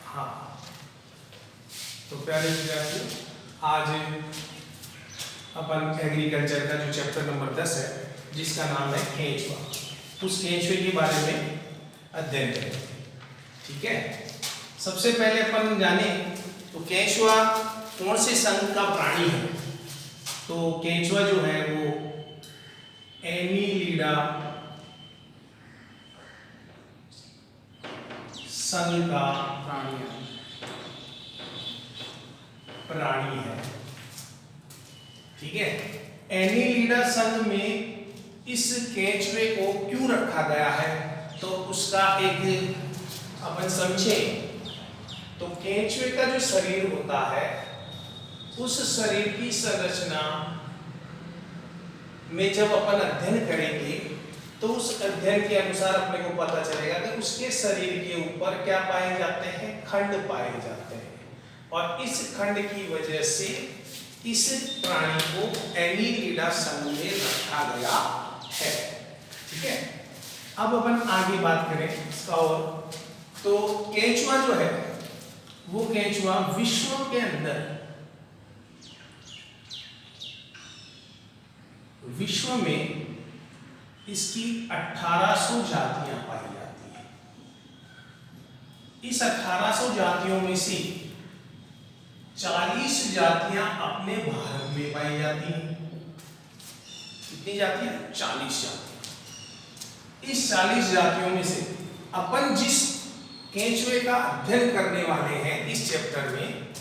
हाँ, तो प्यारे विद्यार्थी, आज अपन एग्रीकल्चर का जो चैप्टर नंबर 10 है, जिसका नाम है केंचुआ, उस केंचुए के बारे में अध्ययन करेंगे। ठीक है, सबसे पहले अपन जाने तो केंचुआ कौन से संघ का प्राणी है। तो केंचुआ जो है वो एनीलिडा संघ का प्राणी है। ठीक है, एनीलिडा संघ में इस केंचुए को क्यों रखा गया है, तो उसका एक अपन समझे। तो केंचुए का जो शरीर होता है, उस शरीर की संरचना में जब अपन अध्ययन करेंगे तो उस अध्ययन के अनुसार अपने को पता चलेगा कि उसके शरीर के ऊपर क्या पाए जाते हैं, खंड पाए जाते हैं, और इस खंड की वजह से इस प्राणी को एनीलिडा संघ में रखा गया है। ठीक है, अब अपन आगे बात करें इसका। और तो केंचुआ जो है वो केंचुआ विश्व के अंदर, विश्व में इसकी 1800 जातियां पाई जाती हैं। इस 1800 जातियों में से 40 जातियां अपने भारत में पाई जाती हैं। कितनी जातियां? 40 जातियां। इस 40 जातियों में से अपन जिस केंचुए का अध्ययन करने वाले हैं इस चैप्टर में,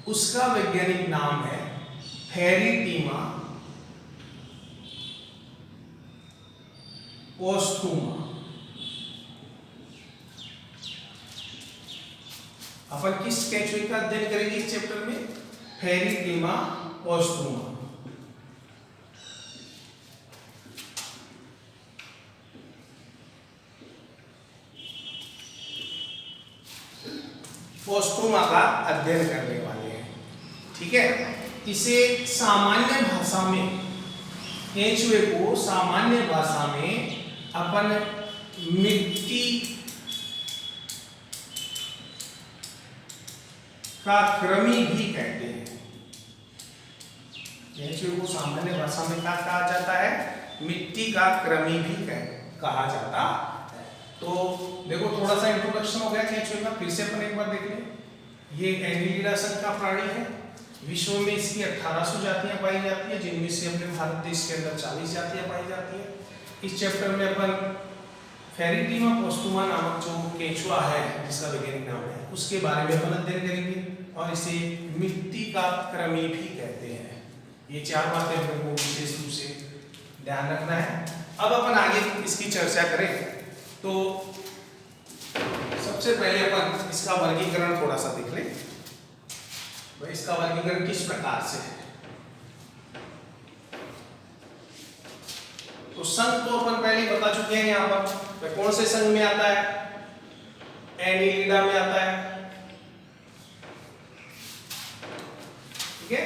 उसका वैज्ञानिक नाम है फेरिटीमा पोस्टुमा। अपन किस केंचुए का अध्ययन करेंगे इस चैप्टर में? फेरिटीमा पोस्टुमा। पोस्टुमा का अध्ययन करने वाले हैं। ठीक है, इसे सामान्य भाषा में, केंचुए को सामान्य भाषा में अपन मिट्टी का कृमि भी कहते हैं। केंचुए को सामान्य भाषा में क्या कहा जाता है? मिट्टी का कृमि भी कहा जाता है। तो देखो, थोड़ा सा इंट्रोडक्शन हो गया केंचुए का, फिर से अपन एक बार देख लें। ये एनीलिडा संघ का प्राणी है। विश्व में इसकी 1800 जातियां पाई जाती हैं, जिनमें से अपने भारत देश के अंदर 40 जातियां पाई जाती हैं। इस चैप्टर में अपन फेरिटीमा पोस्टुमा नामक जो केंचुआ है, जिसका वैज्ञानिक नाम है, उसके बारे में अपन अध्ययन करेंगे, और इसे मिट्टी का कृमि भी कहते हैं। ये 4 बातें अपन को विशेष रूप से ध्यान रखना है। अब अपन आगे इसकी चर्चा करें तो सबसे पहले अपन इसका वर्गीकरण थोड़ा सा देख लें। तो इसका वर्गीकरण किस प्रकार से है? तो संघ तो अपन पहले बता चुके हैं। यहाँ पर कौन से संघ में आता है? एनीलिडा में आता है। ठीक है,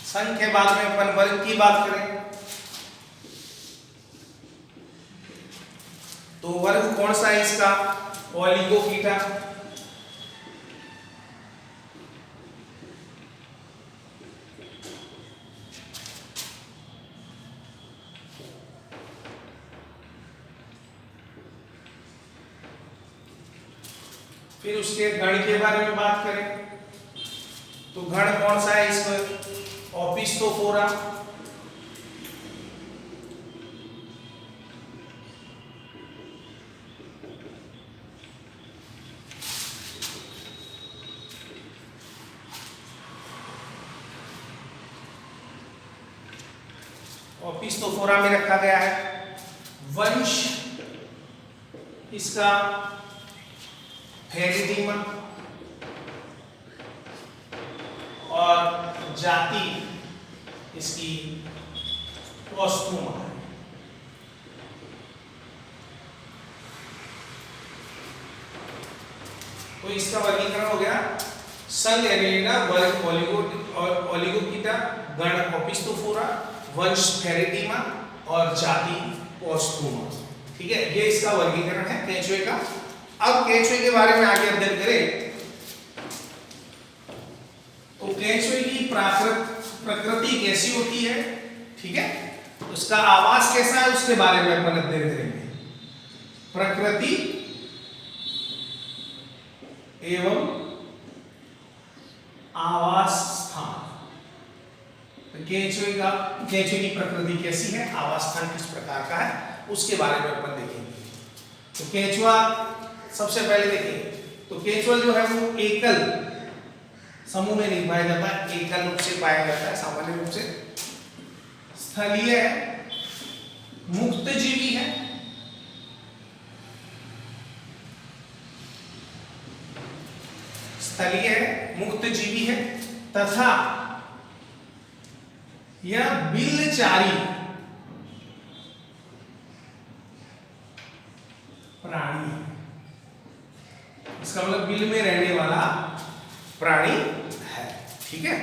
संघ के बाद में अपन वर्ग की बात करें तो वर्ग कौन सा है इसका? ओलिगोकीटा। फिर उसके गण के बारे में बात करें तो गण कौन सा है इसमें? ओपिस्थोफोरा। ओपिस्थोफोरा में रखा गया है। वंश इसका फेरिटीमा, और जाति इसकी पोस्टुमा है। तो इसका वर्गीकरण हो गया संघ एनीलिडा, वर्ग ओलिगोकीटा, गण ओपिस्थोफोरा, वंश फेरेटिमा और जाति ओस्थुमा। ठीक है, ये इसका वर्गीकरण है केंचुए का। अब केंचुए के बारे में आगे अध्ययन करें तो केंचुए की प्रकृति कैसी होती है, ठीक है, उसका आवास कैसा है, उसके बारे में अपन अध्ययन करेंगे। प्रकृति एवं आवास स्थान। तो केंचुए की प्रकृति कैसी है, आवास स्थान किस प्रकार का है, उसके बारे में अपन देखेंगे। तो केंचुआ सबसे पहले देखेंगे तो केंचुआ जो है वो एकल समूह में नहीं पाया जाता है, एकल रूप से पाया जाता है, सामान्य रूप से स्थलीय है, मुक्त जीवी है, स्थलीय है, मुक्त जीवी है तथा यह बिलचारी प्राणी है। इसका मतलब बिल में रहने वाला प्राणी है। ठीक है,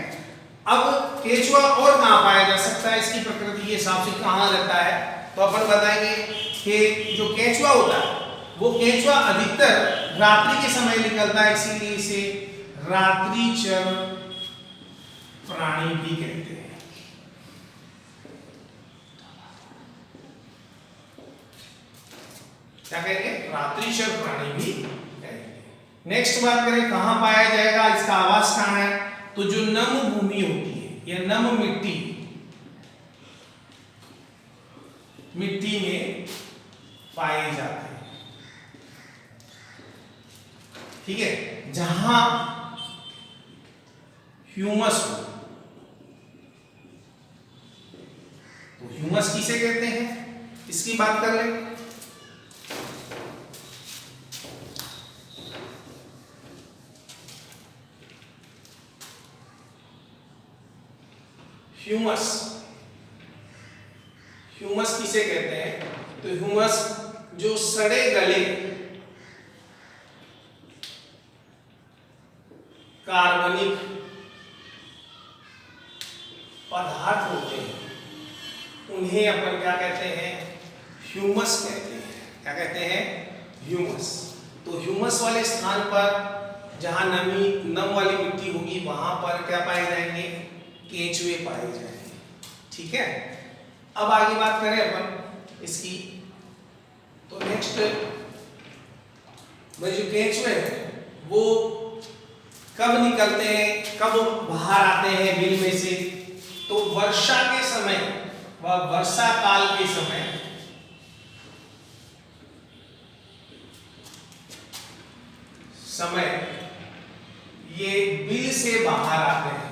अब केंचुआ और कहां पाया जा सकता है, इसकी प्रकृति के हिसाब से कहां रहता है, तो अपन बताएंगे कि जो केंचुआ होता है वो केंचुआ अधिकतर रात्रि के समय निकलता है, इसीलिए इसे रात्रिचर प्राणी भी कहते हैं। क्या कहेंगे, रात्रिचर प्राणी भी कहेंगे। नेक्स्ट बात करें कहां पाया जाएगा, इसका आवास कहां है, तो जो नम भूमि होती है या नम मिट्टी में पाए जाते हैं। ठीक है, जहां ह्यूमस हो, तो ह्यूमस किसे कहते हैं, इसकी बात कर ले। ह्यूमस किसे कहते हैं, तो ह्यूमस जो सड़े गले कार्बनिक पदार्थ होते हैं उन्हें अपन क्या कहते हैं, ह्यूमस कहते हैं। क्या कहते हैं, ह्यूमस। तो ह्यूमस वाले स्थान पर जहां नम वाली मिट्टी होगी वहां पर क्या पाए जाएंगे, केंचुए पाए जाएंगे। ठीक है, अब आगे बात करें अपन इसकी, तो नेक्स्ट जो केंचुए हैं वो कब निकलते हैं, कब बाहर आते हैं बिल में से, तो वर्षा के समय व वर्षा काल के समय ये बिल से बाहर आते हैं।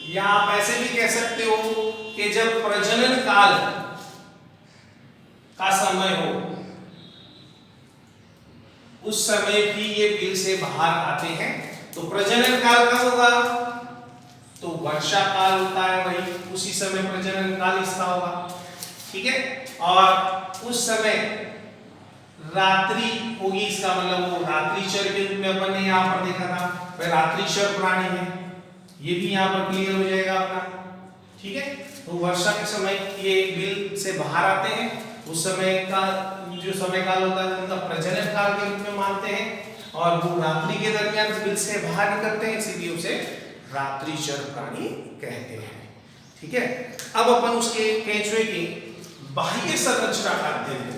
या आप ऐसे भी कह सकते हो कि जब प्रजनन काल का समय हो उस समय भी ये बिल से बाहर आते हैं। तो प्रजनन काल कब होगा, तो वर्षा काल होता है, वही उसी समय प्रजनन काल इसका होगा। ठीक है, और उस समय रात्रि होगी, इसका मतलब वो रात्रिचर के रूप में अपन ने यहाँ पर देखा था, वह रात्रिचर प्राणी है, ये भी यहाँ पर क्लियर हो जाएगा अपना। ठीक है, तो वर्षा के समय ये बिल से बाहर आते हैं, उस समय का जो समय काल होता है उनका प्रजनन काल के रूप में मानते हैं, और वो रात्रि के दरमियान बिल से बाहर निकलते हैं, इसीलिए उसे रात्रिचर प्राणी कहते हैं। ठीक है, अब अपन उसके केंचुए की बाह्य संरचना का अध्ययन करेंगे।